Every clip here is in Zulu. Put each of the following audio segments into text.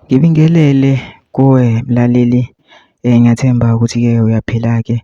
Ngibingelele kuwe mlaleli, ngiyathemba ukuthi-ke uyaphila-ke.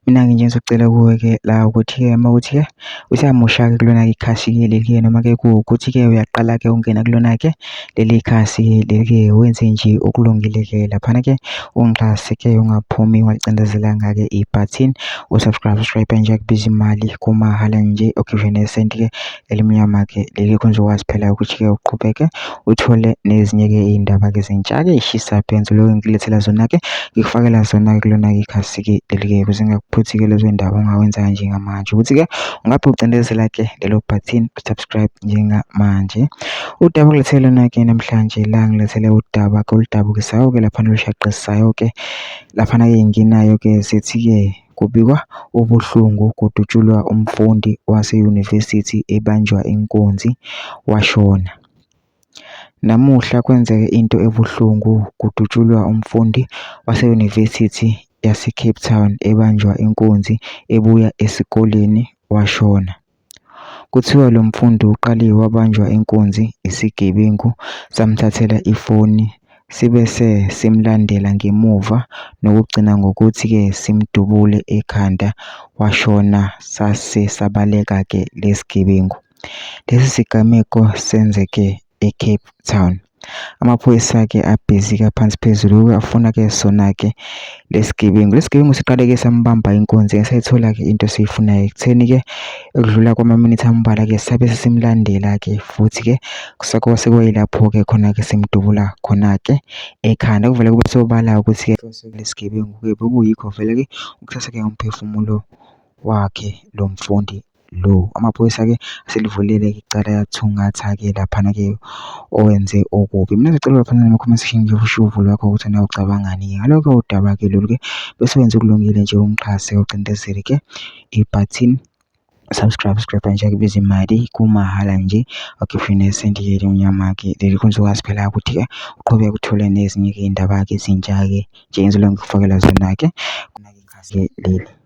Mina-ke nje ngizocela kuwe-ke la ukuthi-ke mawukuthi-ke usamusha-ke kulona-ke ikhasi-ke leli-ke noma-ke kuwukuthi-ke uyaqala-ke ungena kulona-ke leli khasi-ke leli-ke wenze nje okulungile-ke laphana-ke ungixhase-ke ungaphumi walicindezelanga-ke ibhathini usubscribe nje kubiza imali kumahhala nje ukhiphe nesenti-ke elimnyama-ke leli kuzokwazi phela ukuthi-ke uqhubeke uthole nezinye-ke iy'ndaba-ke zintsha-ke ey'shisa phansi lokho ngilethela zona-ke ngikufakela zona-ke kulona-ke ikhasi-ke leli-ke ukuze ngingakuphuthi-ke lezo ndaba ongawenza njengamanje ukuthi-ke ungabe ucindezela-ke lelo bhathini subscribe njengamanje. Udaba ngilethele lona-ke namhlanje la ngilethele udaba-ke oludabukisayo-ke laphana olushaqisisayo-ke laphana-ke nginayo-ke sithi-ke kubikwa ubuhlungu kudutshulwa umfundi waseyunivesithi ebanjwa inkunzi washona. Namuhla kwenzeke into ebuhlungu kudutshulwa umfundi waseyunivesithi yase-Cape Town ebanjwa inkunzi ebuya esikoleni washona. Kuthiwa lo mfundi uqale wabanjwa inkunzi isigebengu samthathela ifoni sibese simlandela ngemuva nokugcina ngokuthi-ke simdubule ekhanda washona sase sabaleka-ke lesigebengu. Lesi sigameko senzeke eCape Town. Amaphoyisa-ke abhezi-ke phansi phezulu afuna-ke sona-ke lesigebengu. Lesigebengu siqale-ke sambamba inkunzi esayithola-ke into esiyifunayo ekutheni-ke ekudlula kwamaminithi ambalwa-ke sabe sesimlandela-ke futhi-ke sekwayilapho-ke khona-ke simdubula khona-ke ekhanda. Kuvele kube sobala ukuthi-ke lesigebengu-ke bekuyikho vele-ke ukuthatha-ke umphefumulo wakhe lo mfundi lo. Amaphoyisa-ke aselivulile-ke icala yathungatha-ke laphana-ke owenze okubi. Mina ngicela lapha kuma-comment section nje usho uvo lwakho ukuthi nawe ucabangani ngalokho udaba-ke lolu-ke bese wenza okulungile nje ungixhase ucindezele-ke ibhathini subscribe nje kubiza imali kumahhala nje ukhiphe nesenti-ke elimnyama-ke leli kuzokwazi phela ukuthi-ke uqhubeke uthole nezinye-ke iy'ndaba-ke ezintsha-ke nje ngizolokhu ngikufakela zona-ke kuna-ke ikhasi leli.